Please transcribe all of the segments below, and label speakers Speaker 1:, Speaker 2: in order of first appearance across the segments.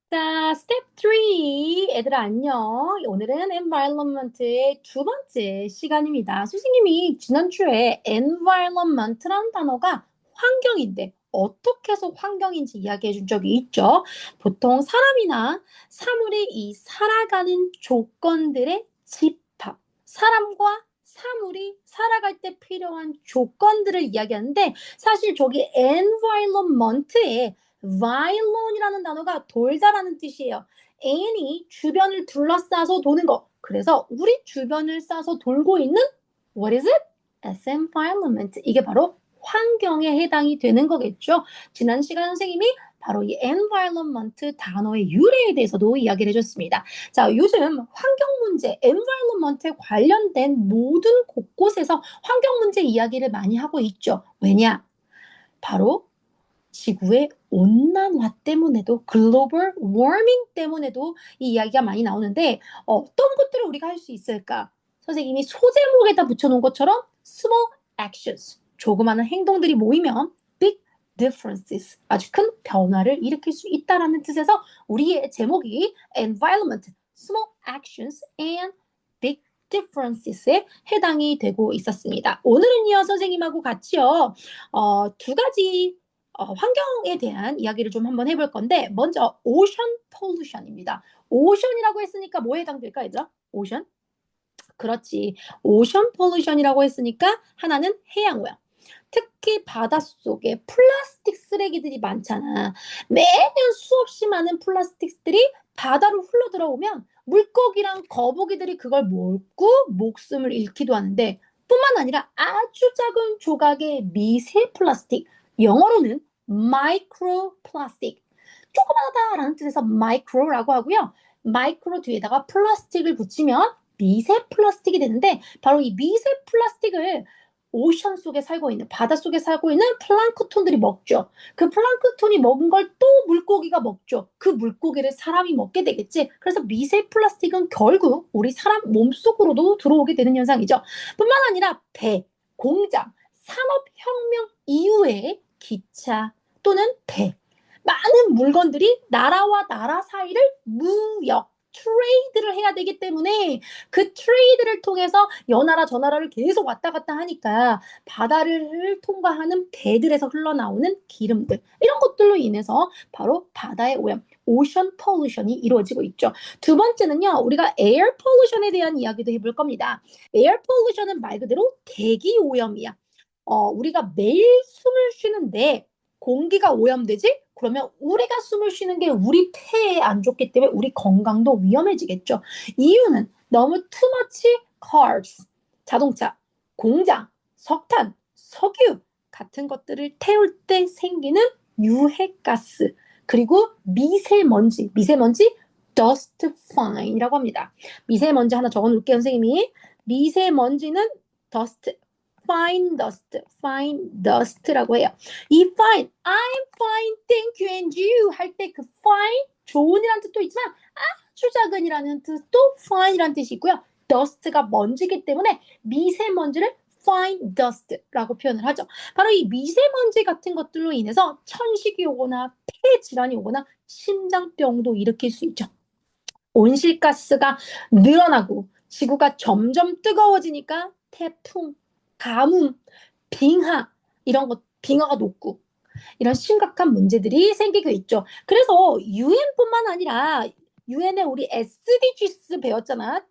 Speaker 1: 자, 스텝 3. 얘들아, 안녕. 오늘은 environment의 두 번째 시간입니다. 선생님이 지난주에 environment라는 단어가 환경인데 어떻게 해서 환경인지 이야기해 준 적이 있죠. 보통 사람이나 사물이 이 살아가는 조건들의 집합, 사람과 사물이 살아갈 때 필요한 조건들을 이야기하는데 사실 저기 environment에 violon이라는 단어가 돌다라는 뜻이에요. N이 주변을 둘러싸서 도는 거. 그래서 우리 주변을 싸서 돌고 있는 what is it? as environment. 이게 바로 환경에 해당이 되는 거겠죠. 지난 시간 선생님이 바로 이 environment 단어의 유래에 대해서도 이야기를 해줬습니다. 자, 요즘 환경 문제, environment에 관련된 모든 곳곳에서 환경 문제 이야기를 많이 하고 있죠. 왜냐? 바로 지구의 온난화 때문에도 글로벌 워밍 때문에도 이 이야기가 많이 나오는데 어떤 것들을 우리가 할 수 있을까? 선생님이 소제목에다 붙여놓은 것처럼 small actions, 조그마한 행동들이 모이면 big differences, 아주 큰 변화를 일으킬 수 있다라는 뜻에서 우리의 제목이 environment, small actions and big differences에 해당이 되고 있었습니다. 오늘은요 선생님하고 같이요 두 가지 환경에 대한 이야기를 좀 한번 해볼 건데 먼저 오션 폴루션입니다. 오션이라고 했으니까 뭐에 해당될까 얘들아? 오션? 그렇지. 오션 폴루션이라고 했으니까 하나는 해양 오염. 특히 바닷속에 플라스틱 쓰레기들이 많잖아. 매년 수없이 많은 플라스틱들이 바다로 흘러 들어오면 물고기랑 거북이들이 그걸 먹고 목숨을 잃기도 하는데 뿐만 아니라 아주 작은 조각의 미세 플라스틱, 영어로는 마이크로 플라스틱. 조그마하다라는 뜻에서 마이크로라고 하고요. 마이크로 뒤에다가 플라스틱을 붙이면 미세 플라스틱이 되는데 바로 이 미세 플라스틱을 오션 속에 살고 있는 바닷속에 살고 있는 플랑크톤들이 먹죠. 그 플랑크톤이 먹은 걸 또 물고기가 먹죠. 그 물고기를 사람이 먹게 되겠지. 그래서 미세 플라스틱은 결국 우리 사람 몸속으로도 들어오게 되는 현상이죠. 뿐만 아니라 배, 공장, 산업혁명 이후에 기차 또는 배, 많은 물건들이 나라와 나라 사이를 무역, 트레이드를 해야 되기 때문에 그 트레이드를 통해서 연나라 저 나라를 계속 왔다 갔다 하니까 바다를 통과하는 배들에서 흘러나오는 기름들 이런 것들로 인해서 바로 바다의 오염, 오션 폴루션이 이루어지고 있죠. 두 번째는요, 우리가 에어 폴루션에 대한 이야기도 해볼 겁니다. 에어 폴루션은 말 그대로 대기 오염이야. 우리가 매일 숨을 쉬는데 공기가 오염되지? 그러면 우리가 숨을 쉬는 게 우리 폐에 안 좋기 때문에 우리 건강도 위험해지겠죠. 이유는 너무 too much cars, 자동차, 공장, 석탄, 석유 같은 것들을 태울 때 생기는 유해가스, 그리고 미세먼지 dust fine이라고 합니다. 미세먼지 하나 적어놓을게요, 선생님이. 미세먼지는 dust, fine dust라고 해요. 이 fine, I'm fine, thank you, and you 할 때 그 fine, 좋은이라는 뜻도 있지만 아주 작은이라는 뜻도 fine이라는 뜻이 있고요. dust가 먼지기 때문에 미세먼지를 fine dust라고 표현을 하죠. 바로 이 미세먼지 같은 것들로 인해서 천식이 오거나 폐 질환이 오거나 심장병도 일으킬 수 있죠. 온실가스가 늘어나고 지구가 점점 뜨거워지니까 태풍, 가뭄, 빙하 이런 것 빙하가 녹고 이런 심각한 문제들이 생기고 있죠. 그래서 유엔뿐만 아니라 유엔에 우리 SDGs 배웠잖아.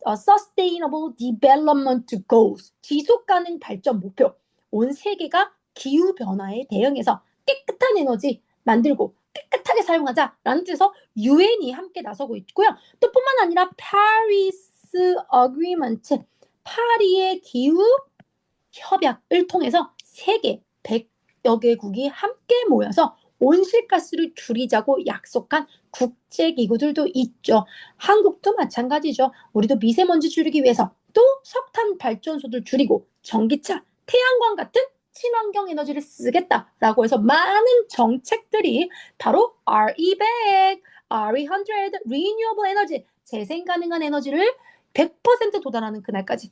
Speaker 1: Sustainable Development Goals, 지속 가능 발전 목표. 온 세계가 기후 변화에 대응해서 깨끗한 에너지 만들고 깨끗하게 사용하자라는 뜻에서 유엔이 함께 나서고 있고요. 또 뿐만 아니라 파리스 어그리먼트, 파리의 기후 협약을 통해서 세계 100여 개국이 함께 모여서 온실가스를 줄이자고 약속한 국제기구들도 있죠. 한국도 마찬가지죠. 우리도 미세먼지 줄이기 위해서 또 석탄 발전소들 줄이고 전기차, 태양광 같은 친환경 에너지를 쓰겠다라고 해서 많은 정책들이 바로 RE100, RE100, Renewable Energy, 재생 가능한 에너지를 100% 도달하는 그날까지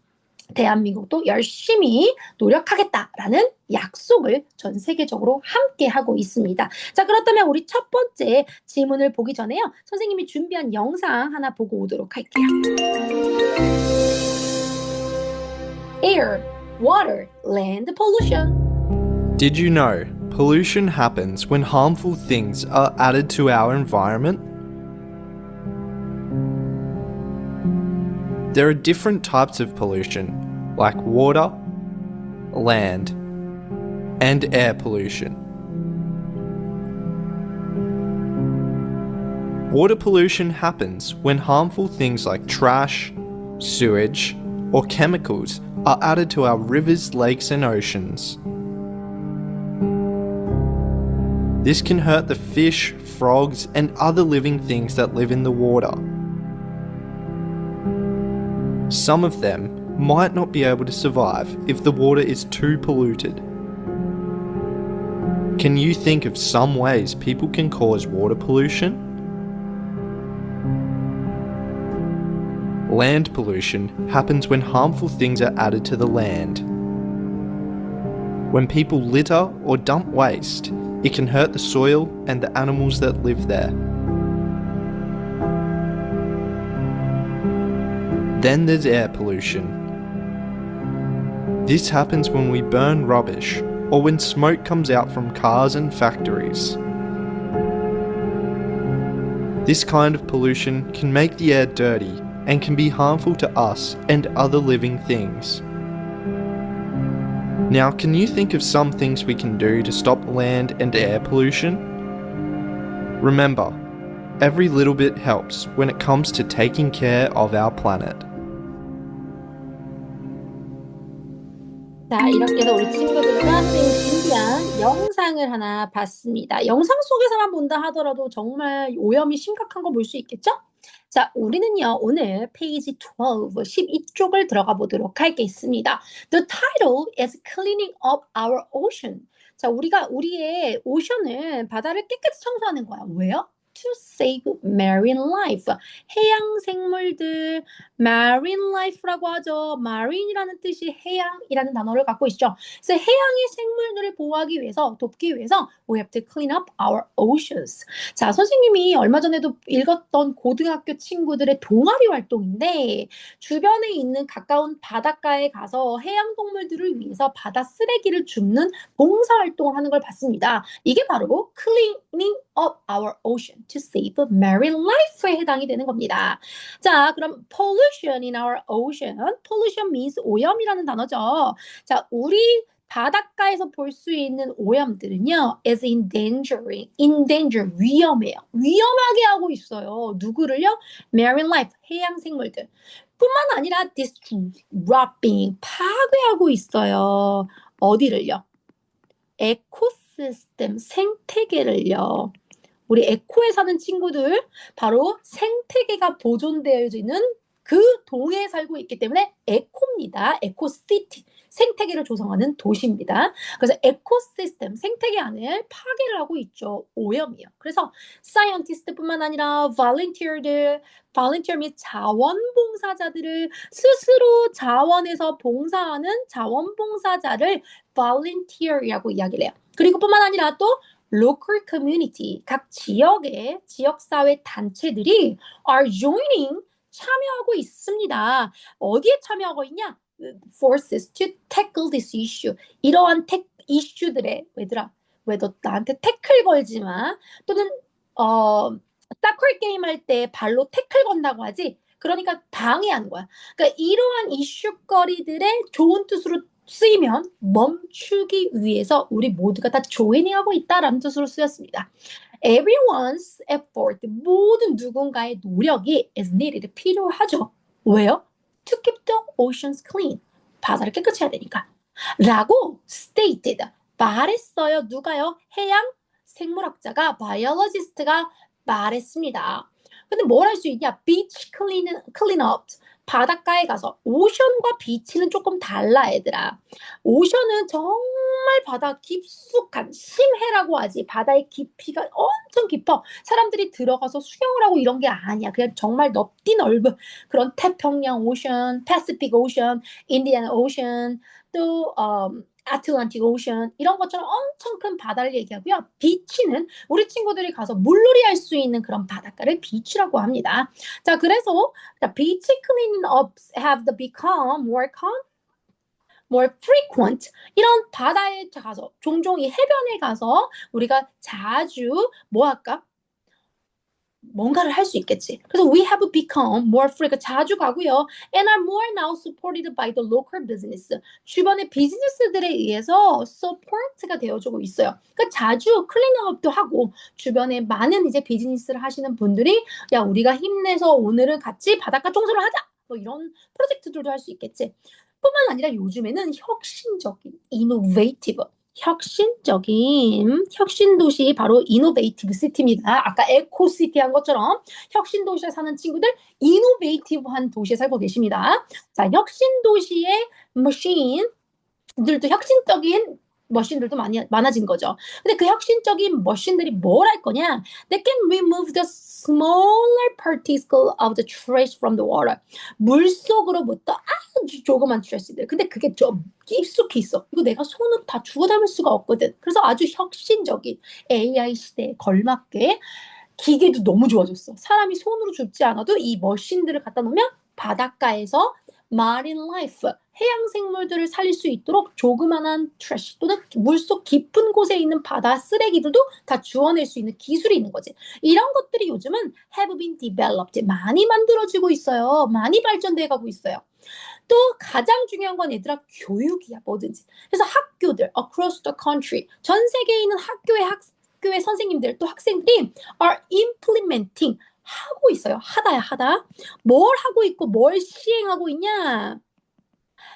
Speaker 1: 대한민국도 열심히 노력하겠다라는 약속을 전 세계적으로 함께 하고 있습니다. 자, 그렇다면 우리 첫 번째 질문을 보기 전에요. 선생님이 준비한 영상 하나 보고 오도록 할게요. Air, water, land pollution.
Speaker 2: Did you know pollution happens when harmful things are added to our environment? There are different types of pollution, like water, land, and air pollution. Water pollution happens when harmful things like trash, sewage, or chemicals are added to our rivers, lakes, and oceans. This can hurt the fish, frogs, and other living things that live in the water. Some of them might not be able to survive if the water is too polluted. Can you think of some ways people can cause water pollution? Land pollution happens when harmful things are added to the land. When people litter or dump waste, it can hurt the soil and the animals that live there. Then there's air pollution. This happens when we burn rubbish or when smoke comes out from cars and factories. This kind of pollution can make the air dirty and can be harmful to us and other living things. Now, can you think of some things we can do to stop land and air pollution? Remember, every little bit helps when it comes to taking care of our planet.
Speaker 1: 자, 이렇게 해서 우리 친구들과 선생님이 준비한 영상을 하나 봤습니다. 영상 속에서만 본다 하더라도 정말 오염이 심각한 거 볼 수 있겠죠? 자, 우리는요, 오늘 페이지 12쪽을 들어가 보도록 하겠습니다. The title is Cleaning Up Our Ocean. 자, 우리가 우리의 오션을, 바다를 깨끗이 청소하는 거야. 왜요? To save marine life. 해양 생물들, marine life라고 하죠. marine이라는 뜻이 해양이라는 단어를 갖고 있죠. 그래서 해양의 생물들을 보호하기 위해서, 돕기 위해서 we have to clean up our oceans. 자, 선생님이 얼마 전에도 읽었던 고등학교 친구들의 동아리 활동인데 주변에 있는 가까운 바닷가에 가서 해양 동물들을 위해서 바다 쓰레기를 줍는 봉사 활동을 하는 걸 봤습니다. 이게 바로 cleaning up our ocean to save marine life에 해당이 되는 겁니다. 자, 그럼 pollution in our ocean. pollution means 오염이라는 단어죠. 자, 우리 바닷가에서 볼 수 있는 오염들은요, is endanger, 위험해요. 위험하게 하고 있어요. 누구를요? marine life, 해양 생물들. 뿐만 아니라 disrupting, 파괴하고 있어요. 어디를요? 에코시스템, 생태계를요. 우리 에코에 사는 친구들, 바로 생태계가 보존되어지는 그 동해에 살고 있기 때문에 에코입니다. 에코시티, 생태계를 조성하는 도시입니다. 그래서 에코시스템, 생태계 안을 파괴를 하고 있죠. 오염이요. 그래서 사이언티스트뿐만 아니라 volunteer 및 자원봉사자들을 스스로 자원에서 봉사하는 자원봉사자를 volunteer이라고 이야기를 해요. 그리고 뿐만 아니라 또 local community, 각 지역의 지역사회 단체들이 are joining, 참여하고 있습니다. 어디에 참여하고 있냐? Forces to tackle this issue. 이러한 이슈들에, 얘들아, 왜 너 나한테 태클 걸지 마. 또는 사커 게임 할 때 발로 태클 건다고 하지. 그러니까 방해하는 거야. 그러니까 이러한 이슈거리들의 좋은 뜻으로 쓰이면 멈추기 위해서 우리 모두가 다 조인하고 있다라는 뜻으로 쓰였습니다. Everyone's effort, 모든 누군가의 노력이 is needed, 필요하죠. 왜요? To keep the oceans clean, 바다를 깨끗이 해야 되니까. 라고 stated, 말했어요. 누가요? 해양 생물학자가, biologist가 말했습니다. 근데 뭘 할 수 있냐? Beach clean up, 바닷가에 가서 오션과 비치는 조금 달라 얘들아. 오션은 정말 바다 깊숙한 심해라고 하지. 바다의 깊이가 엄청 깊어. 사람들이 들어가서 수영을 하고 이런 게 아니야. 그냥 정말 넓디 넓은 그런 태평양 오션, 패시픽 오션, 인디안 오션, 또 아틀란틱 오션 이런 것처럼 엄청 큰 바다를 얘기하고요. 비치는 우리 친구들이 가서 물놀이 할 수 있는 그런 바닷가를 비치라고 합니다. 자, 그래서 the beach cleaning ups have become more frequent. 이런 바다에 가서 종종 이 해변에 가서 우리가 자주 뭐 할까? 뭔가를 할 수 있겠지. 그래서 we have become more frequent. 자주 가고요. And are more now supported by the local business. 주변의 비즈니스들에 의해서 support가 되어주고 있어요. 그러니까 자주 클린업도 하고 주변에 많은 이제 비즈니스를 하시는 분들이 야 우리가 힘내서 오늘은 같이 바닷가 청소를 하자. 뭐 이런 프로젝트들도 할 수 있겠지. 뿐만 아니라 요즘에는 혁신적인 innovative 혁신 도시 바로 이노베이티브 시티입니다. 아까 에코시티 한 것처럼 혁신 도시에 사는 친구들 이노베이티브한 도시에 살고 계십니다. 자, 혁신 도시의 머신들도 혁신적인 머신들도 많아진 거죠. 근데 그 혁신적인 머신들이 뭘 할 거냐? They can remove the smaller particle of the trash from the water. 물 속으로부터 아주 조그만 트래시들. 근데 그게 좀 깊숙이 있어. 이거 내가 손으로 다 주워 담을 수가 없거든. 그래서 아주 혁신적인 AI 시대에 걸맞게 기계도 너무 좋아졌어. 사람이 손으로 줍지 않아도 이 머신들을 갖다 놓으면 바닷가에서 마린 라이프, 해양 생물들을 살릴 수 있도록 조그만한 트래시 또는 물속 깊은 곳에 있는 바다 쓰레기들도 다 주워낼 수 있는 기술이 있는 거지. 이런 것들이 요즘은 have been developed, 많이 만들어지고 있어요. 많이 발전돼 가고 있어요. 또 가장 중요한 건 얘들아 교육이야 뭐든지. 그래서 학교들 across the country 전 세계에 있는 학교의 선생님들 또 학생들이 are implementing 하고 있어요. 하다야 하다. 뭘 하고 있고 뭘 시행하고 있냐?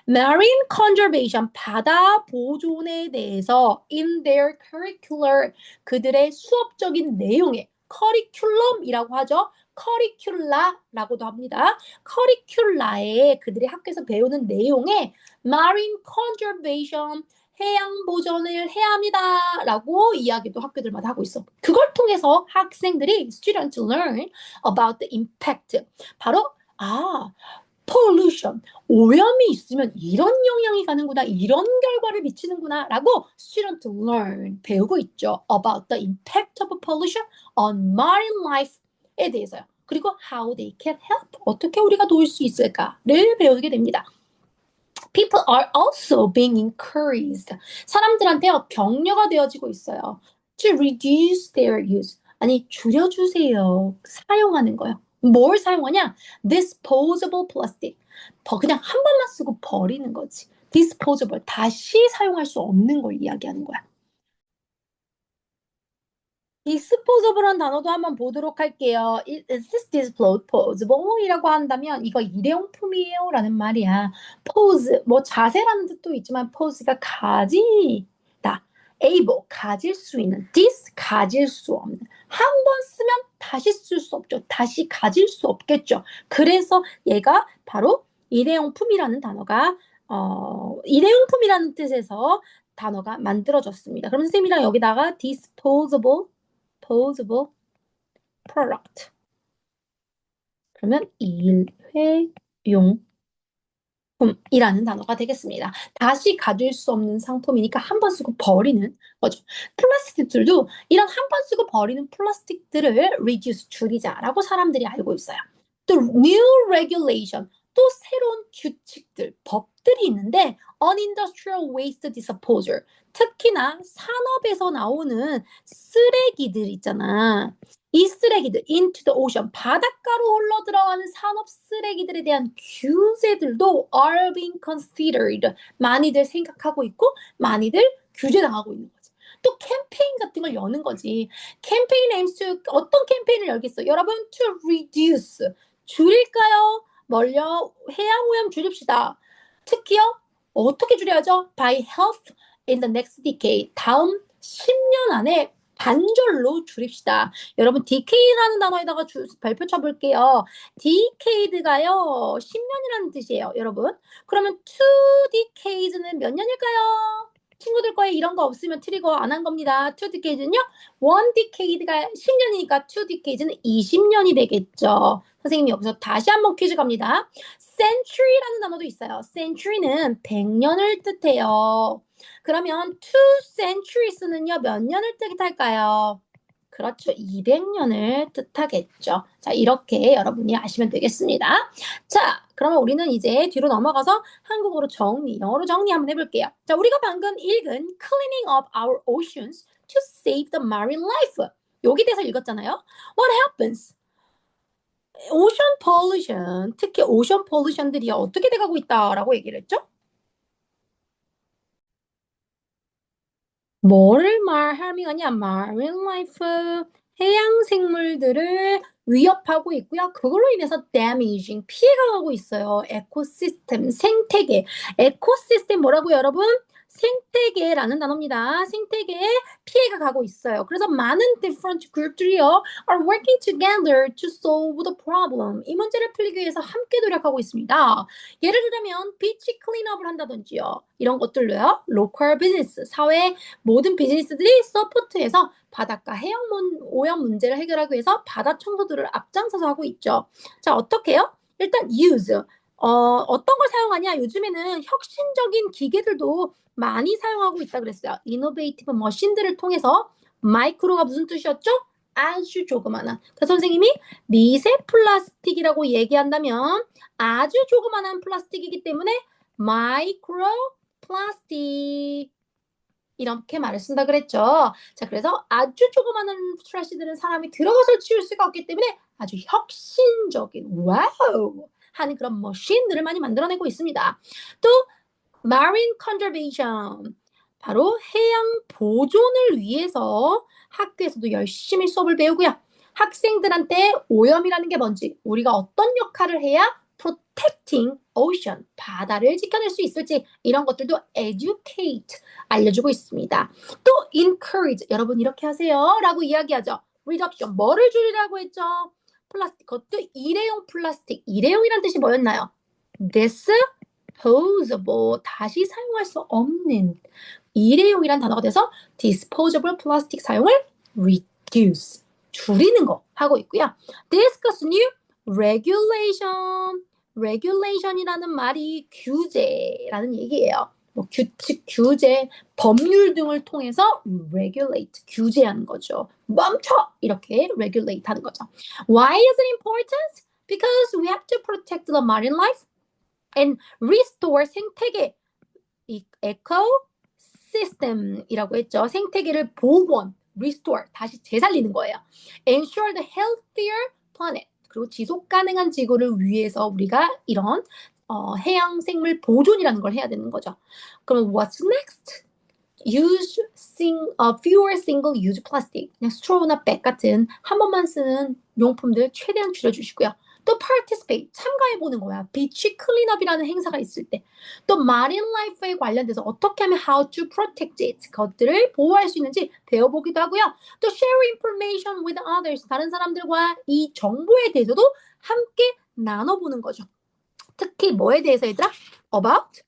Speaker 1: Marine conservation 바다 보존에 대해서 in their curricular 그들의 수업적인 내용에 커리큘럼이라고 하죠. 커리큘라라고도 합니다. 커리큘라에 그들의 학교에서 배우는 내용에 marine conservation 해양 보존을 해야 합니다라고 이야기도 학교들마다 하고 있어. 그걸 통해서 학생들이 students learn about the impact. 바로 pollution 오염이 있으면 이런 영향이 가는구나, 이런 결과를 미치는구나 라고 student learn 배우고 있죠. about the impact of pollution on marine life에 대해서요. 그리고 how they can help 어떻게 우리가 도울 수 있을까를 배우게 됩니다. People are also being encouraged. 사람들한테 격려가 되어지고 있어요. To reduce their use. 아니, 줄여주세요. 사용하는 거요. 뭘 사용하냐? Disposable plastic. 그냥 한 번만 쓰고 버리는 거지. Disposable. 다시 사용할 수 없는 걸 이야기하는 거야. disposable한 단어도 한번 보도록 할게요. Is this disposable? 이라고 한다면 이거 일회용품이에요 라는 말이야. pose, 뭐 자세라는 뜻도 있지만 pose가 가지다. able, 가질 수 있는. dis, 가질 수 없는. 한 번 쓰면 다시 쓸 수 없죠. 다시 가질 수 없겠죠. 그래서 얘가 바로 일회용품이라는 단어가 일회용품이라는 뜻에서 단어가 만들어졌습니다. 그럼 선생님이랑 여기다가 disposable product. 그러면 일회용품이라는 단어가 되겠습니다. 다시 가질 수 없는 상품이니까 한 번 쓰고 버리는 거죠. 플라스틱들도 이런 한 번 쓰고 버리는 플라스틱들을 reduce, 줄이자라고 사람들이 알고 있어요. 또 new regulation, 또 새로운 규칙들, 법들이 있는데 unindustrial waste disposal, 특히나 산업에서 나오는 쓰레기들 있잖아. 이 쓰레기들 into the ocean 바닷가로 흘러 들어가는 산업 쓰레기들에 대한 규제들도 are being considered 많이들 생각하고 있고 많이들 규제당하고 있는 거지. 또 캠페인 같은 걸 여는 거지. 캠페인 aims to 어떤 캠페인을 열겠어? 여러분 to reduce 줄일까요? 멀려 해양 오염 줄입시다. 특히요 어떻게 줄여야죠? By half in the next decade 다음 10년 안에 반절로 줄입시다. 여러분, decade라는 단어에다가 발표 쳐볼게요. decade가요, 10년이라는 뜻이에요, 여러분. 그러면 two decades는 몇 년일까요? 친구들 거에 이런 거 없으면 트리거 안 한 겁니다. two decades는요, one decade가 10년이니까 two decades는 20년이 되겠죠. 선생님이 여기서 다시 한번 퀴즈 갑니다. century라는 단어도 있어요. century는 100년을 뜻해요. 그러면 two centuries는요, 몇 년을 뜻할까요? 그렇죠. 200년을 뜻하겠죠. 자, 이렇게 여러분이 아시면 되겠습니다. 자, 그러면 우리는 이제 뒤로 넘어가서 한국어로 정리, 영어로 정리 한번 해볼게요. 자, 우리가 방금 읽은 Cleaning up our oceans to save the marine life. 여기 대해서 읽었잖아요. What happens? ocean pollution, 특히 ocean pollution들이 어떻게 돼가고 있다라고 얘기를 했죠? 뭐를 harming하냐? marine life, 해양 생물들을 위협하고 있고요. 그걸로 인해서 damaging, 피해가 가고 있어요. 에코시스템, 생태계. 에코시스템 뭐라고요, 여러분? 생태계라는 단어입니다. 생태계에 피해가 가고 있어요. 그래서 많은 different group들이요 are working together to solve the problem. 이 문제를 풀기 위해서 함께 노력하고 있습니다. 예를 들자면 비치 클린업을 한다든지요. 이런 것들로요. local business, 사회 모든 비즈니스들이 서포트해서 바닷가 해양 오염 문제를 해결하기 위해서 바다 청소들을 앞장서서 하고 있죠. 자, 어떻게 해요? 일단 use. 어떤 걸 사용하냐? 요즘에는 혁신적인 기계들도 많이 사용하고 있다 그랬어요. 이노베이티브 머신들을 통해서 마이크로가 무슨 뜻이었죠? 아주 조그마한. 그 선생님이 미세 플라스틱이라고 얘기한다면 아주 조그마한 플라스틱이기 때문에 마이크로 플라스틱. 이렇게 말을 쓴다 그랬죠. 자, 그래서 아주 조그마한 트래시들은 사람이 들어가서 치울 수가 없기 때문에 아주 혁신적인 와우 하는 그런 머신들을 많이 만들어내고 있습니다. 또 marine conservation, 바로 해양 보존을 위해서 학교에서도 열심히 수업을 배우고요. 학생들한테 오염이라는 게 뭔지, 우리가 어떤 역할을 해야 protecting ocean, 바다를 지켜낼 수 있을지 이런 것들도 educate, 알려주고 있습니다. 또 encourage, 여러분 이렇게 하세요 라고 이야기하죠. reduction, 뭐를 줄이라고 했죠? 플라스틱, 그것도 일회용 플라스틱. 일회용이란 뜻이 뭐였나요? disposable, 다시 사용할 수 없는. 일회용이란 단어가 돼서 disposable 플라스틱 사용을 reduce, 줄이는 거 하고 있고요. discuss new regulation, regulation이라는 말이 규제라는 얘기예요. 뭐 규칙, 규제, 법률 등을 통해서 regulate, 규제하는 거죠. 멈춰! 이렇게 regulate 하는 거죠. Why is it important? Because we have to protect the marine life and restore 생태계, ecosystem이라고 했죠. 생태계를 복원, restore, 다시 되살리는 거예요. Ensure the healthier planet, 그리고 지속 가능한 지구를 위해서 우리가 이런 해양 생물 보존이라는 걸 해야 되는 거죠. 그럼 what's next? Use fewer single-use plastic. 그냥 스트로우나 백 같은 한 번만 쓰는 용품들 최대한 줄여주시고요. 또 participate, 참가해보는 거야. 비치 클린업이라는 행사가 있을 때. 또 marine life에 관련돼서 어떻게 하면 how to protect it, 그것들을 보호할 수 있는지 배워보기도 하고요. 또 share information with others, 다른 사람들과 이 정보에 대해서도 함께 나눠보는 거죠. 특히 뭐에 대해서 얘들아? about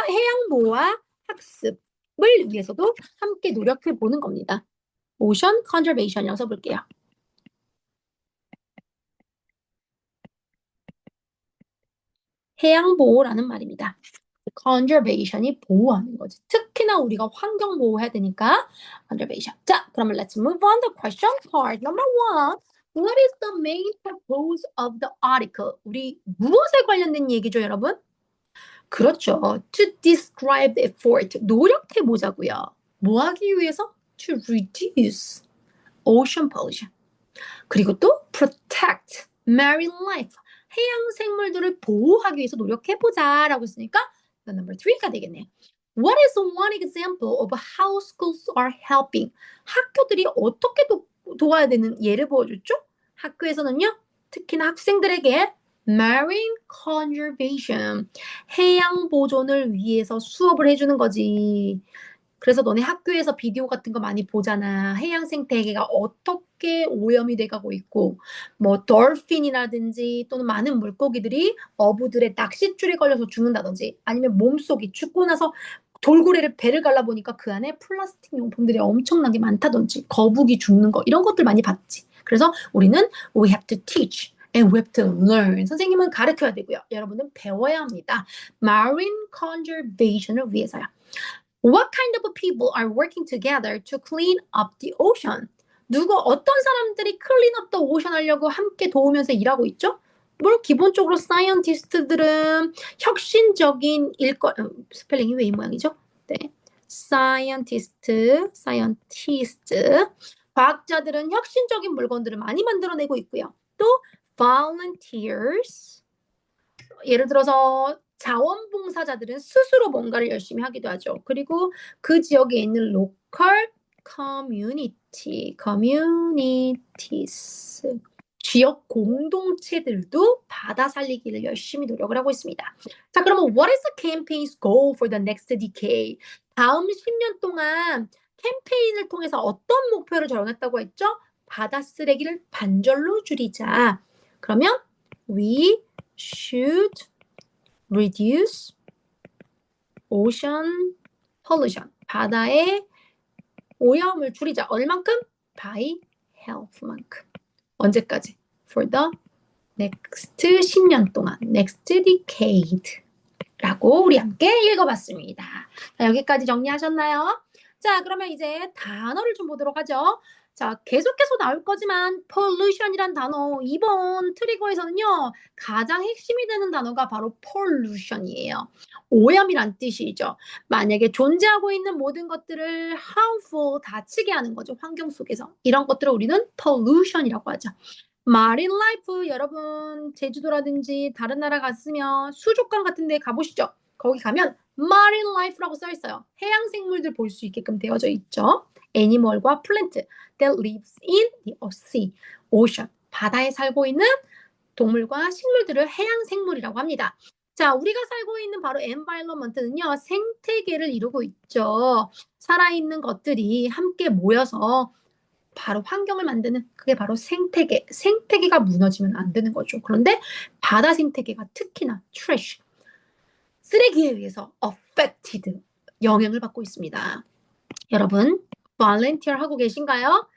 Speaker 1: 해양 보호와 학습을 위해서도 함께 노력해 보는 겁니다. ocean conservation이라고 써볼게요. 해양 보호라는 말입니다. conservation이 보호하는 거지. 특히나 우리가 환경 보호해야 되니까 conservation. 자, 그러면 let's move on to question part number 1. What is the main purpose of the article? 우리 무엇에 관련된 얘기죠, 여러분? 그렇죠. To describe the effort. 노력해 보자고요. 뭐 하기 위해서? To reduce ocean pollution. 그리고 또 protect marine life. 해양 생물들을 보호하기 위해서 노력해 보자라고 했으니까 number 3가 되겠네요. What is one example of how schools are helping? 학교들이 어떻게 도와야 되는 예를 보여줬죠? 학교에서는요, 특히나 학생들에게 marine conservation, 해양 보존을 위해서 수업을 해주는 거지. 그래서 너네 학교에서 비디오 같은 거 많이 보잖아. 해양 생태계가 어떻게 오염이 돼가고 있고, 뭐 돌핀이라든지 또는 많은 물고기들이 어부들의 낚싯줄에 걸려서 죽는다든지, 아니면 몸속이 죽고 나서 돌고래를 배를 갈라보니까 그 안에 플라스틱 용품들이 엄청나게 많다든지, 거북이 죽는 거 이런 것들 많이 봤지. 그래서 우리는 we have to teach and we have to learn. 선생님은 가르쳐야 되고요. 여러분은 배워야 합니다. Marine conservation을 위해서요. What kind of people are working together to clean up the ocean? 어떤 사람들이 clean up the ocean 하려고 함께 도우면서 일하고 있죠? 뭘 기본적으로 사이언티스트들은 혁신적인 스펠링이 왜 이 모양이죠? 네. 사이언티스트. 과학자들은 혁신적인 물건들을 많이 만들어내고 있고요. 또 volunteers. 예를 들어서 자원봉사자들은 스스로 뭔가를 열심히 하기도 하죠. 그리고 그 지역에 있는 local communities, 지역 공동체들도 바다 살리기를 열심히 노력을 하고 있습니다. 자, 그러면 what is the campaign's goal for the next decade? 다음 10년 동안 캠페인을 통해서 어떤 목표를 정했다고 했죠? 바다 쓰레기를 반절로 줄이자. 그러면 we should reduce ocean pollution. 바다의 오염을 줄이자. 얼만큼? by half만큼. 언제까지? for the next 10년 동안. next decade. 라고 우리 함께 읽어봤습니다. 자, 여기까지 정리하셨나요? 자, 그러면 이제 단어를 좀 보도록 하죠. 자, 계속해서 나올 거지만 pollution이란 단어 이번 트리거에서는요. 가장 핵심이 되는 단어가 바로 pollution이에요. 오염이란 뜻이죠. 만약에 존재하고 있는 모든 것들을 harmful, 다치게 하는 거죠. 환경 속에서. 이런 것들을 우리는 pollution이라고 하죠. 마린 라이프 여러분 제주도라든지 다른 나라 갔으면 수족관 같은 데 가보시죠. 거기 가면 마린 라이프라고 써 있어요. 해양 생물들 볼 수 있게끔 되어져 있죠. 애니멀과 플랜트 that lives in the sea, ocean. 바다에 살고 있는 동물과 식물들을 해양 생물이라고 합니다. 자, 우리가 살고 있는 바로 environment는요. 생태계를 이루고 있죠. 살아있는 것들이 함께 모여서 바로 환경을 만드는 그게 바로 생태계. 생태계가 무너지면 안 되는 거죠. 그런데 바다 생태계가 특히나 trash, 쓰레기에 의해서 affected, 영향을 받고 있습니다. 여러분, volunteer 하고 계신가요?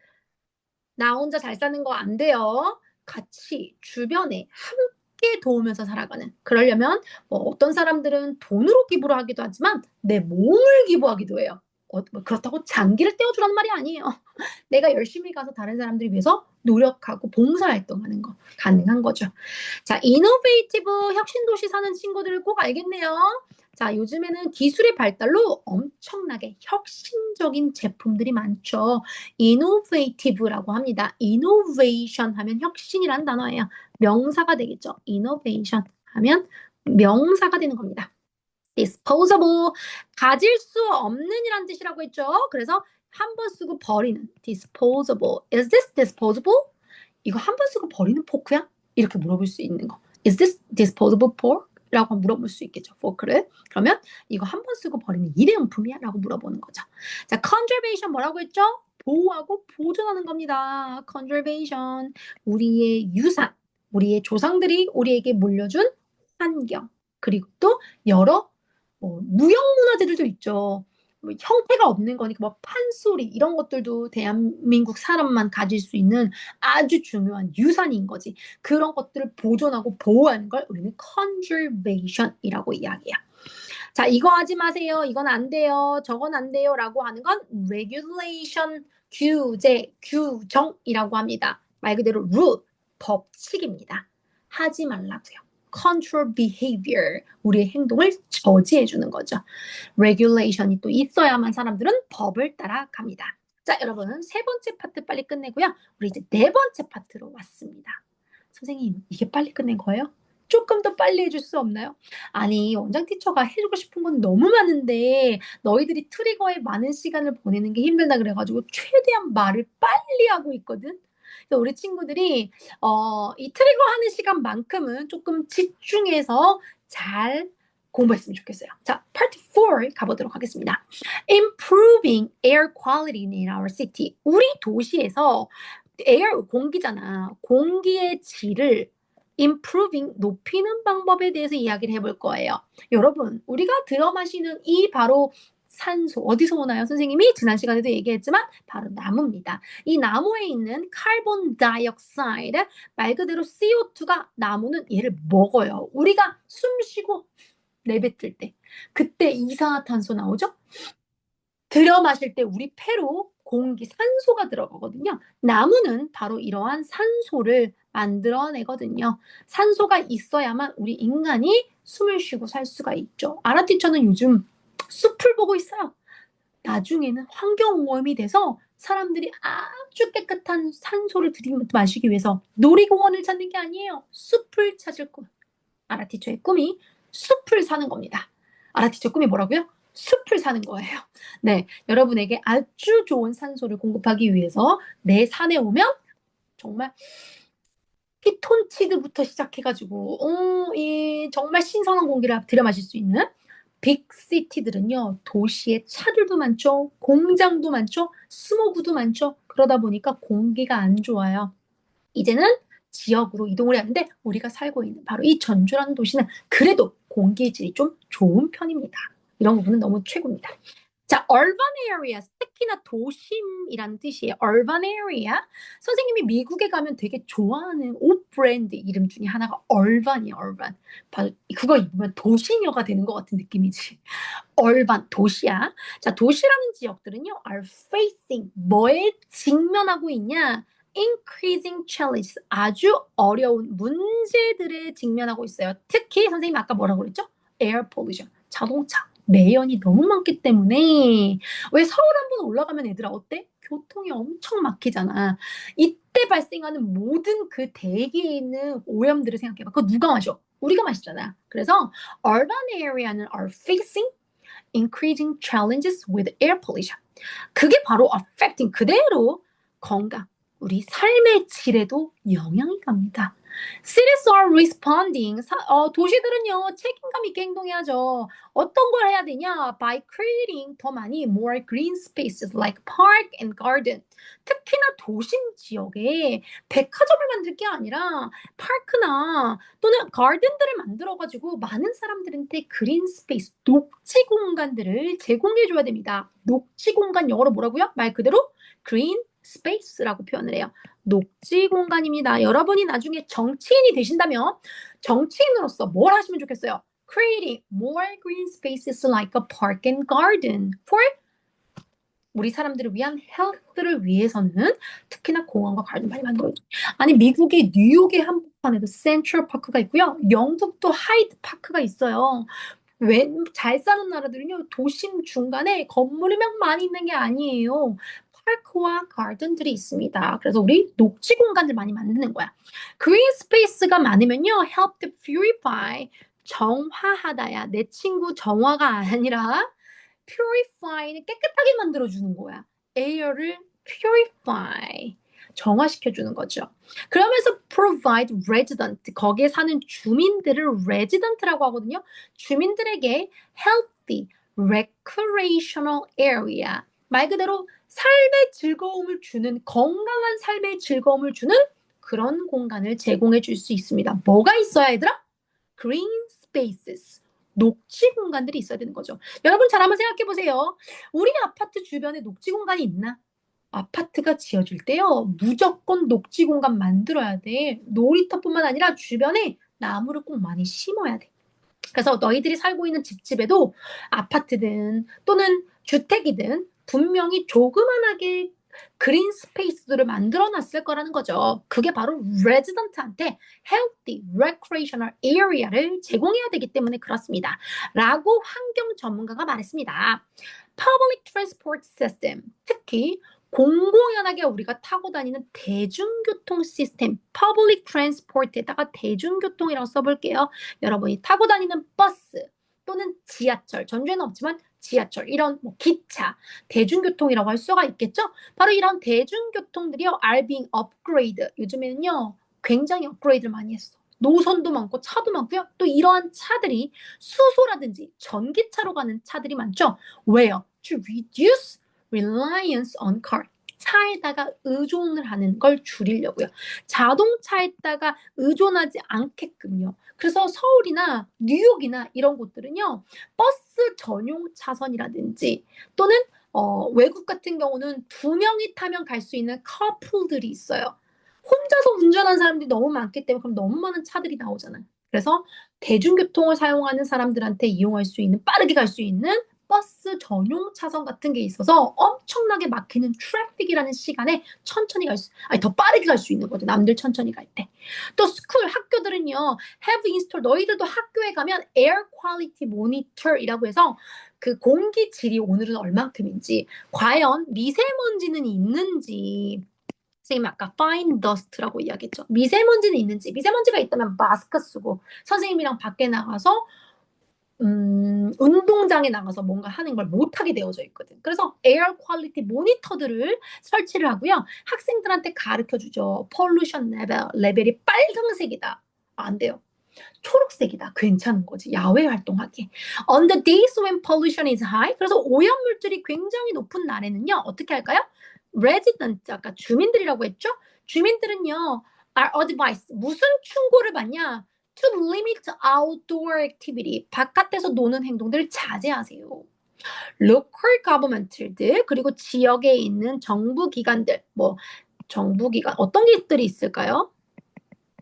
Speaker 1: 나 혼자 잘 사는 거 안 돼요. 같이 주변에 함께 도우면서 살아가는. 그러려면 뭐 어떤 사람들은 돈으로 기부를 하기도 하지만 내 몸을 기부하기도 해요. 그렇다고 장기를 떼어주라는 말이 아니에요. 내가 열심히 가서 다른 사람들을 위해서 노력하고 봉사활동하는 거 가능한 거죠. 자, 이노베이티브 혁신도시 사는 친구들 꼭 알겠네요. 자, 요즘에는 기술의 발달로 엄청나게 혁신적인 제품들이 많죠. innovative라고 합니다. innovation 하면 혁신이라는 단어예요. 명사가 되겠죠. innovation 하면 명사가 되는 겁니다. disposable, 가질 수 없는 이란 뜻이라고 했죠. 그래서 한 번 쓰고 버리는 disposable. Is this disposable? 이거 한 번 쓰고 버리는 포크야? 이렇게 물어볼 수 있는 거. Is this disposable fork? 라고 물어볼 수 있겠죠. 포크를. 그러면 이거 한 번 쓰고 버리는 일회용품이야? 라고 물어보는 거죠. 자, conservation 뭐라고 했죠? 보호하고 보존하는 겁니다. conservation. 우리의 유산, 우리의 조상들이 우리에게 물려준 환경. 그리고 또 여러 무형문화재들도 있죠. 뭐 형태가 없는 거니까 뭐 판소리 이런 것들도 대한민국 사람만 가질 수 있는 아주 중요한 유산인 거지. 그런 것들을 보존하고 보호하는 걸 우리는 conservation이라고 이야기해요. 자, 이거 하지 마세요. 이건 안 돼요. 저건 안 돼요. 라고 하는 건 regulation, 규제, 규정이라고 합니다. 말 그대로 rule, 법칙입니다. 하지 말라고요. control behavior, 우리의 행동을 저지해 주는 거죠. regulation이 또 있어야만 사람들은 법을 따라갑니다. 자, 여러분 세 번째 파트 빨리 끝내고요. 우리 이제 네 번째 파트로 왔습니다. 선생님, 이게 빨리 끝낸 거예요? 조금 더 빨리 해줄 수 없나요? 아니, 원장 티처가 해주고 싶은 건 너무 많은데 너희들이 트리거에 많은 시간을 보내는 게 힘들다 그래가지고 최대한 말을 빨리 하고 있거든. 그래서 우리 친구들이 이 트리거 하는 시간만큼은 조금 집중해서 잘 공부했으면 좋겠어요. 자, part 4 가보도록 하겠습니다. Improving air quality in our city. 우리 도시에서 air, 공기잖아. 공기의 질을 improving, 높이는 방법에 대해서 이야기를 해볼 거예요. 여러분, 우리가 들어 마시는 이 바로 산소, 어디서 오나요? 선생님이 지난 시간에도 얘기했지만 바로 나무입니다. 이 나무에 있는 카본 다이옥사이드, 말 그대로 CO2가 나무는 얘를 먹어요. 우리가 숨 쉬고 내뱉을 때 그때 이산화탄소 나오죠? 들여 마실 때 우리 폐로 공기, 산소가 들어가거든요. 나무는 바로 이러한 산소를 만들어내거든요. 산소가 있어야만 우리 인간이 숨을 쉬고 살 수가 있죠. 아라티처는 요즘 숲을 보고 있어요. 나중에는 환경오염이 돼서 사람들이 아주 깨끗한 산소를 들이마시기 위해서 놀이공원을 찾는 게 아니에요. 숲을 찾을 거. 아라티처의 꿈이 숲을 사는 겁니다. 아라티처 꿈이 뭐라고요? 숲을 사는 거예요. 네, 여러분에게 아주 좋은 산소를 공급하기 위해서 내 산에 오면 정말 피톤치드부터 시작해가지고 정말 신선한 공기를 들여 마실 수 있는 빅시티들은요, 도시에 차들도 많죠, 공장도 많죠, 스모그도 많죠. 그러다 보니까 공기가 안 좋아요. 이제는 지역으로 이동을 해야 하는데 우리가 살고 있는 바로 이 전주라는 도시는 그래도 공기 질이 좀 좋은 편입니다. 이런 부분은 너무 최고입니다. 자, urban areas, 특히나 도심이라는 뜻이에요. urban area. 선생님이 미국에 가면 되게 좋아하는 옷 브랜드 이름 중에 하나가 urban이에요, urban. 그거 입으면 도시녀가 되는 것 같은 느낌이지. urban, 도시야. 자, 도시라는 지역들은요, are facing, 뭐에 직면하고 있냐? increasing challenges, 아주 어려운 문제들에 직면하고 있어요. 특히 선생님 아까 뭐라고 그랬죠? air pollution, 자동차. 매연이 너무 많기 때문에 왜 서울 한번 올라가면 얘들아 어때? 교통이 엄청 막히잖아. 이때 발생하는 모든 그 대기에 있는 오염들을 생각해봐. 그거 누가 마셔? 우리가 마시잖아. 그래서 urban area는 are facing increasing challenges with air pollution. 그게 바로 affecting 그대로 건강, 우리 삶의 질에도 영향이 갑니다. Cities are responding. 도시들은요, 책임감 있게 행동해야죠. 어떤 걸 해야 되냐? By creating 더 많이 more green spaces like park and garden. 특히나 도심 지역에 백화점을 만들 게 아니라 파크나 또는 가든들을 만들어가지고 많은 사람들한테 그린 스페이스, 녹지 공간들을 제공해줘야 됩니다. 녹지 공간 영어로 뭐라고요? 말 그대로 green space라고 표현을 해요. 녹지 공간입니다. 여러분이 나중에 정치인이 되신다면 정치인으로서 뭘 하시면 좋겠어요? Creating more green spaces like a park and garden for 우리 사람들을 위한 헬스를 위해서는 특히나 공원과 가든 많이 만들어야죠. 아니 미국의 뉴욕의 한복판에도 센트럴 파크가 있고요. 영국도 하이드 파크가 있어요. 왜 잘 사는 나라들은요 도심 중간에 건물이 막 많이 있는 게 아니에요. 파크와 가든들이 있습니다. 그래서 우리 녹지 공간들 많이 만드는 거야. 그린 스페이스가 많으면요, help to purify, 정화하다야. 내 친구 정화가 아니라 purify는 깨끗하게 만들어주는 거야. air를 purify, 정화시켜주는 거죠. 그러면서 provide resident, 거기에 사는 주민들을 resident라고 하거든요. 주민들에게 healthy, recreational area, 말 그대로 삶의 즐거움을 주는, 건강한 삶의 즐거움을 주는 그런 공간을 제공해 줄 수 있습니다. 뭐가 있어야 얘들아? green spaces, 녹지 공간들이 있어야 되는 거죠. 여러분 잘 한번 생각해 보세요. 우리 아파트 주변에 녹지 공간이 있나? 아파트가 지어질 때요, 무조건 녹지 공간 만들어야 돼. 놀이터뿐만 아니라 주변에 나무를 꼭 많이 심어야 돼. 그래서 너희들이 살고 있는 집집에도 아파트든 또는 주택이든 분명히 조그만하게 그린 스페이스들을 만들어 놨을 거라는 거죠. 그게 바로 레지던트한테 healthy recreational area를 제공해야 되기 때문에 그렇습니다. 라고 환경 전문가가 말했습니다. Public transport system, 특히 공공연하게 우리가 타고 다니는 대중교통 시스템, public transport에다가 대중교통이라고 써볼게요. 여러분이 타고 다니는 버스 또는 지하철, 전주에는 없지만 지하철, 이런 뭐 기차, 대중교통이라고 할 수가 있겠죠? 바로 이런 대중교통들이요, are being upgraded. 요즘에는요, 굉장히 업그레이드를 많이 했어. 노선도 많고 차도 많고요. 또 이러한 차들이 수소라든지 전기차로 가는 차들이 많죠. 왜요? To reduce reliance on car. 차에다가 의존을 하는 걸 줄이려고요. 자동차에다가 의존하지 않게끔요. 그래서 서울이나 뉴욕이나 이런 곳들은요. 버스 전용 차선이라든지 또는 외국 같은 경우는 두 명이 타면 갈 수 있는 카풀들이 있어요. 혼자서 운전하는 사람들이 너무 많기 때문에 그럼 너무 많은 차들이 나오잖아요. 그래서 대중교통을 사용하는 사람들한테 이용할 수 있는 빠르게 갈 수 있는 버스 전용 차선 같은 게 있어서 엄청나게 막히는 트래픽이라는 시간에 천천히 아니 더 빠르게 갈 수 있는 거죠. 남들 천천히 갈 때. 또 스쿨 학교들은요. have installed 너희들도 학교에 가면 air quality monitor이라고 해서 그 공기 질이 오늘은 얼만큼인지 과연 미세먼지는 있는지 선생님이 아까 fine dust라고 이야기했죠. 미세먼지는 있는지 미세먼지가 있다면 마스크 쓰고 선생님이랑 밖에 나가서 운동장에 나가서 뭔가 하는 걸 못하게 되어져 있거든. 그래서 에어 퀄리티 모니터들을 설치를 하고요. 학생들한테 가르쳐 주죠. 폴루션 레벨이 빨강색이다. 안 돼요. 초록색이다. 괜찮은 거지. 야외 활동하기. On the days when pollution is high. 그래서 오염물질이 굉장히 높은 날에는요. 어떻게 할까요? resident, 아까 주민들이라고 했죠? 주민들은요. are advised. 무슨 충고를 받냐? To limit outdoor activity. 바깥에서 노는 행동들을 자제하세요. local government들 그리고 지역에 있는 정부 기관들 뭐 정부 기관 어떤 것들이 있을까요?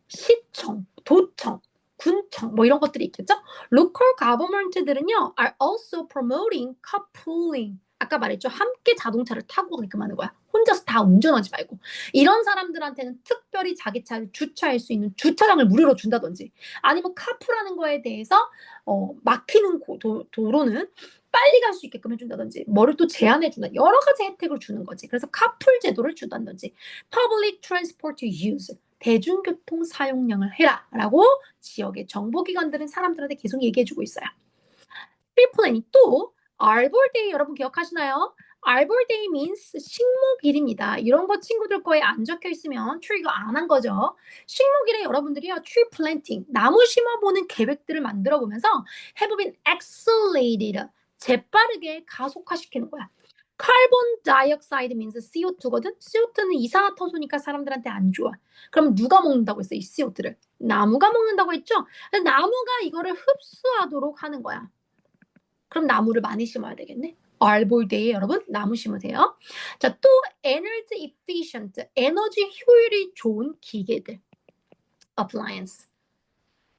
Speaker 1: 시청, 도청, 군청 뭐 이런 것들이 있겠죠? local government들은요 are also promoting carpooling. 아까 말했죠. 함께 자동차를 타고 가게끔 하는 거야. 혼자서 다 운전하지 말고. 이런 사람들한테는 특별히 자기 차를 주차할 수 있는 주차장을 무료로 준다든지 아니면 카풀하는 거에 대해서 막히는 도로는 빨리 갈 수 있게끔 해준다든지 뭐를 또 제한해준다. 여러 가지 혜택을 주는 거지. 그래서 카풀 제도를 준다든지 public transport use. 대중교통 사용량을 해라라고 지역의 정보기관들은 사람들한테 계속 얘기해주고 있어요. 트리 플래닝 또 알볼데이 여러분 기억하시나요? 알볼데이 means 식목일입니다. 이런 거 친구들 거에 안 적혀 있으면 트리가 안 한 거죠. 식목일에 여러분들이요 트리 플랜팅 나무 심어보는 계획들을 만들어 보면서 have been accelerated 재빠르게 가속화시키는 거야. 카본 다이옥사이드 means CO2거든. CO2는 이산화탄소니까 사람들한테 안 좋아. 그럼 누가 먹는다고 했어? 이 CO2를. 나무가 먹는다고 했죠? 나무가 이거를 흡수하도록 하는 거야. 그럼 나무를 많이 심어야 되겠네. 알볼데이 여러분 나무 심으세요. 자, 또 energy efficient, 에너지 효율이 좋은 기계들, appliance.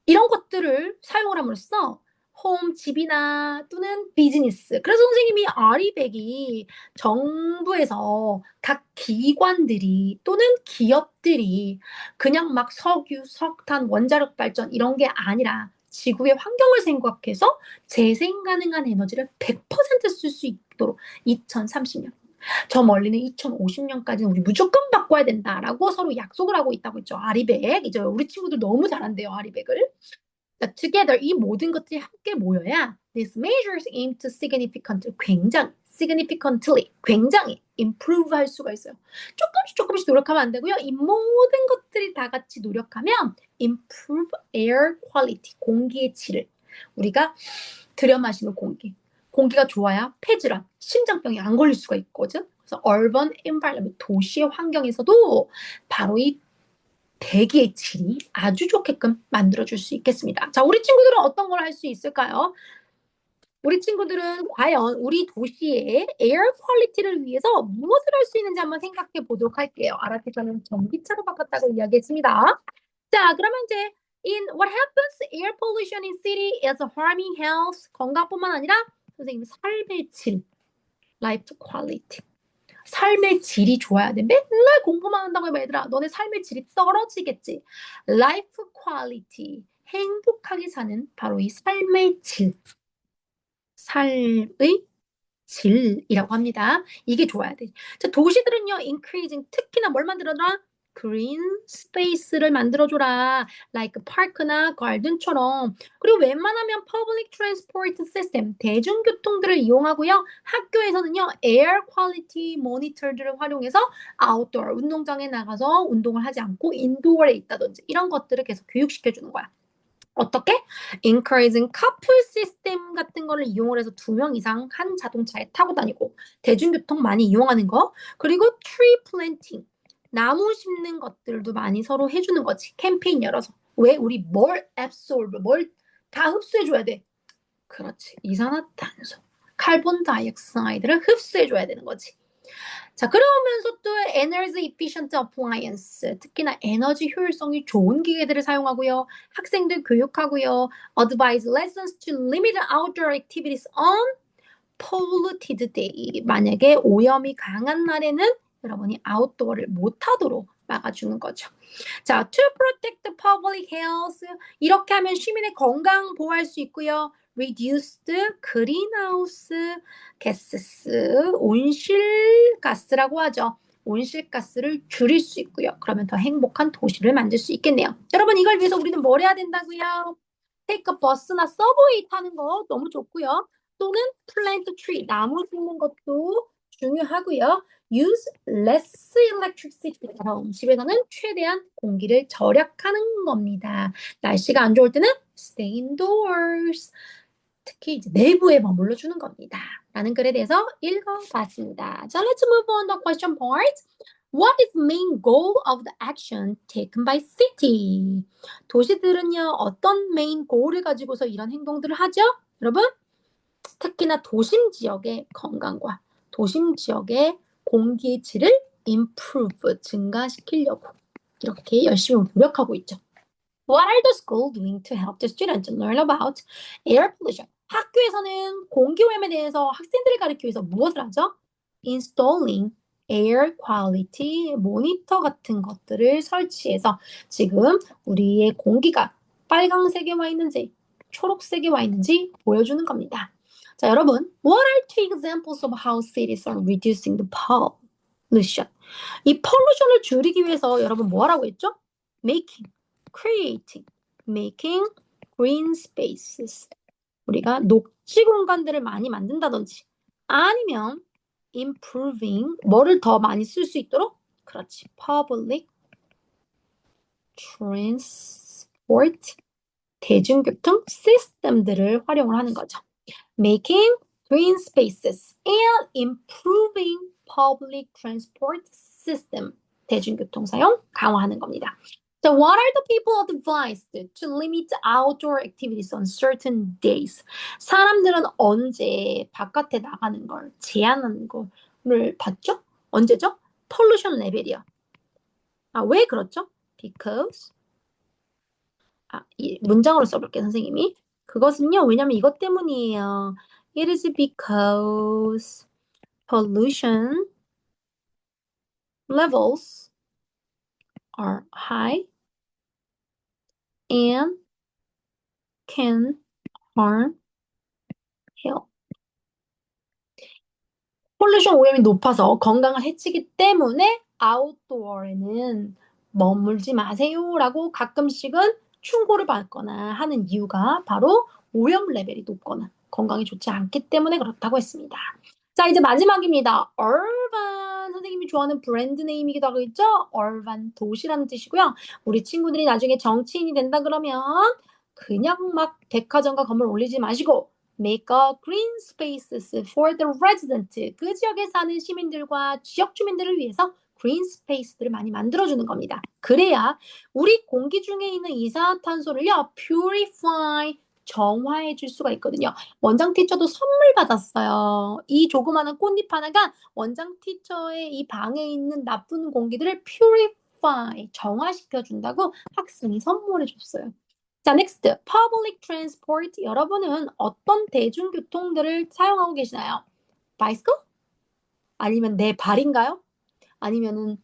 Speaker 1: 이런 것들을 사용을 함으로써 홈, 집이나 또는 비즈니스. 그래서 선생님이 아리백이 정부에서 각 기관들이 또는 기업들이 그냥 막 석유, 석탄, 원자력 발전 이런 게 아니라 지구의 환경을 생각해서 재생 가능한 에너지를 100%쓸 수 있도록 2030년. 저 멀리는 2050년까지는 우리 무조건 바꿔야 된다라고 서로 약속을 하고 있다고 했죠. 아리백. 이제 우리 친구들 너무 잘한대요, 아리백을. together 이 모든 것들이 함께 모여야 these measures aim to significantly 굉장히 improve 할 수가 있어요. 조금씩 노력하면 안 되고요. 이 모든 것들이 다 같이 노력하면 improve air quality 공기의 질을 우리가 들여 마시는 공기가 좋아야 폐질환, 심장병이 안 걸릴 수가 있거든. 그래서 urban environment 도시의 환경에서도 바로 이 대기의 질이 아주 좋게끔 만들어줄 수 있겠습니다. 자, 우리 친구들은 어떤 걸 할 수 있을까요? 우리 친구들은 과연 우리 도시의 에어 퀄리티를 위해서 무엇을 할 수 있는지 한번 생각해 보도록 할게요. 아라테카는 전기차로 바꿨다고 이야기했습니다. 자, 그러면 이제 in what happens air pollution in city is harming health 건강뿐만 아니라 선생님 삶의 질 life quality 삶의 질이 좋아야 돼. 맨날 공부만 한다고 해봐, 얘들아. 너네 삶의 질이 떨어지겠지. Life quality. 행복하게 사는 바로 이 삶의 질. 삶의 질이라고 합니다. 이게 좋아야 돼. 자, 도시들은요, increasing. 특히나 뭘 만들어놔? green space를 만들어줘라. like park나 garden처럼. 그리고 웬만하면 public transport system, 대중교통들을 이용하고요. 학교에서는요, air quality monitor들을 활용해서 outdoor, 운동장에 나가서 운동을 하지 않고 인도어에 있다든지 이런 것들을 계속 교육시켜주는 거야. 어떻게? encouraging couple system 같은 거를 이용을 해서 2명 이상 한 자동차에 타고 다니고 대중교통 많이 이용하는 거 그리고 tree planting 나무 심는 것들도 많이 서로 해주는 거지 캠페인 열어서 왜 우리 뭘 absorb 뭘 다 흡수해줘야 돼 그렇지 이산화탄소 카본 다이옥사이드를 흡수해줘야 되는 거지 자, 그러면서 또 energy efficient appliance, 특히나 에너지 효율성이 좋은 기계들을 사용하고요. 학생들 교육하고요. advise lessons to limit outdoor activities on polluted day. 만약에 오염이 강한 날에는 여러분이 아웃도어를 못하도록 막아주는 거죠. 자, to protect the public health. 이렇게 하면 시민의 건강 보호할 수 있고요. reduced greenhouse gases, 온실가스라고 하죠. 온실가스를 줄일 수 있고요. 그러면 더 행복한 도시를 만들 수 있겠네요. 여러분 이걸 위해서 우리는 뭘 해야 된다고요? take a bus나 서브웨이 타는 거 너무 좋고요. 또는 plant tree, 나무 심는 것도 중요하고요. use less electricity at home. 집에서는 최대한 공기를 절약하는 겁니다. 날씨가 안 좋을 때는 stay indoors. 특히 이제 내부에 머물러 주는 겁니다. 라는 글에 대해서 읽어봤습니다. 자, let's move on to question part. What is the main goal of the action taken by city? 도시들은요, 어떤 main goal을 가지고서 이런 행동들을 하죠? 여러분, 특히나 도심 지역의 건강과 도심 지역의 공기의 질을 improve, 증가시키려고 이렇게 열심히 노력하고 있죠. What are the schools doing to help the students learn about air pollution? 학교에서는 공기오염에 대해서 학생들을 가르치기 위해서 무엇을 하죠? Installing air quality monitor 같은 것들을 설치해서 지금 우리의 공기가 빨강색에 와 있는지 초록색에 와 있는지 보여주는 겁니다. 자, 여러분, what are two examples of how cities are reducing the pollution? 이 pollution을 줄이기 위해서 여러분 뭐 하라고 했죠? Making, creating, making green spaces. 우리가 녹지 공간들을 많이 만든다든지 아니면 improving, 뭐를 더 많이 쓸 수 있도록? 그렇지, public transport, 대중교통 시스템들을 활용을 하는 거죠. Making green spaces and improving public transport system. 대중교통 사용 강화하는 겁니다. So what are the people advised to limit outdoor activities on certain days? 사람들은 언제 바깥에 나가는 걸 제한하는 거를 봤죠? 언제죠? pollution 레벨이요. 왜 그렇죠? Because 이 문장으로 써볼게요, 선생님이. 그것은요, 왜냐면 이것 때문이에요. It is because pollution levels are high and can harm health. 폴루션 오염이 높아서 건강을 해치기 때문에 아웃도어에는 머물지 마세요라고 가끔씩은 충고를 받거나 하는 이유가 바로 오염 레벨이 높거나 건강에 좋지 않기 때문에 그렇다고 했습니다. 자, 이제 마지막입니다. urban 선생님이 좋아하는 브랜드 네임이기도 하고 있죠? urban 도시라는 뜻이고요. 우리 친구들이 나중에 정치인이 된다 그러면 그냥 막 백화점과 건물 올리지 마시고 make a green spaces for the resident. 그 지역에 사는 시민들과 지역 주민들을 위해서 green space들을 많이 만들어주는 겁니다. 그래야 우리 공기 중에 있는 이산화탄소를요, purify, 정화해 줄 수가 있거든요. 원장 티처도 선물 받았어요. 이 조그마한 꽃잎 하나가 원장 티처의 이 방에 있는 나쁜 공기들을 purify, 정화시켜 준다고 학생이 선물해 줬어요. 자, next. public transport. 여러분은 어떤 대중교통들을 사용하고 계시나요? bicycle? 아니면 내 발인가요? 아니면은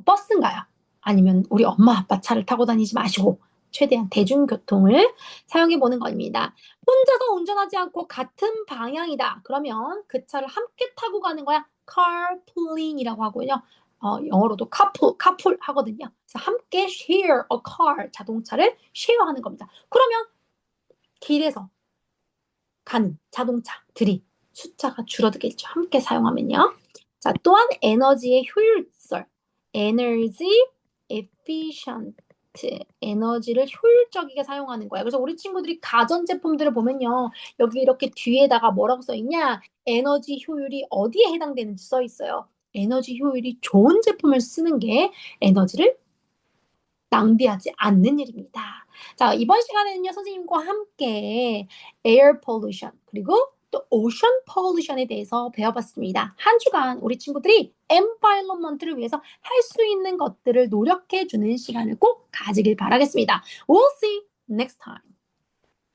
Speaker 1: 버스인가요? 아니면 우리 엄마 아빠 차를 타고 다니지 마시고 최대한 대중교통을 사용해 보는 겁니다. 혼자서 운전하지 않고 같은 방향이다. 그러면 그 차를 함께 타고 가는 거야. carpooling이라고 하고요. 영어로도 carpool 하거든요. 그래서 함께 share a car, 자동차를 쉐어하는 겁니다. 그러면 길에서 가는 자동차들이 숫자가 줄어들겠죠. 함께 사용하면요. 자, 또한 에너지의 효율설, energy efficient, 에너지를 효율적이게 사용하는 거예요. 그래서 우리 친구들이 가전제품들을 보면요. 여기 이렇게 뒤에다가 뭐라고 써 있냐? 에너지 효율이 어디에 해당되는지 써 있어요. 에너지 효율이 좋은 제품을 쓰는 게 에너지를 낭비하지 않는 일입니다. 자, 이번 시간에는요, 선생님과 함께 air pollution, 그리고 또 ocean pollution에 대해서 배워봤습니다. 한 주간 우리 친구들이 environment를 위해서 할 수 있는 것들을 노력해주는 시간을 꼭 가지길 바라겠습니다. We'll see next time.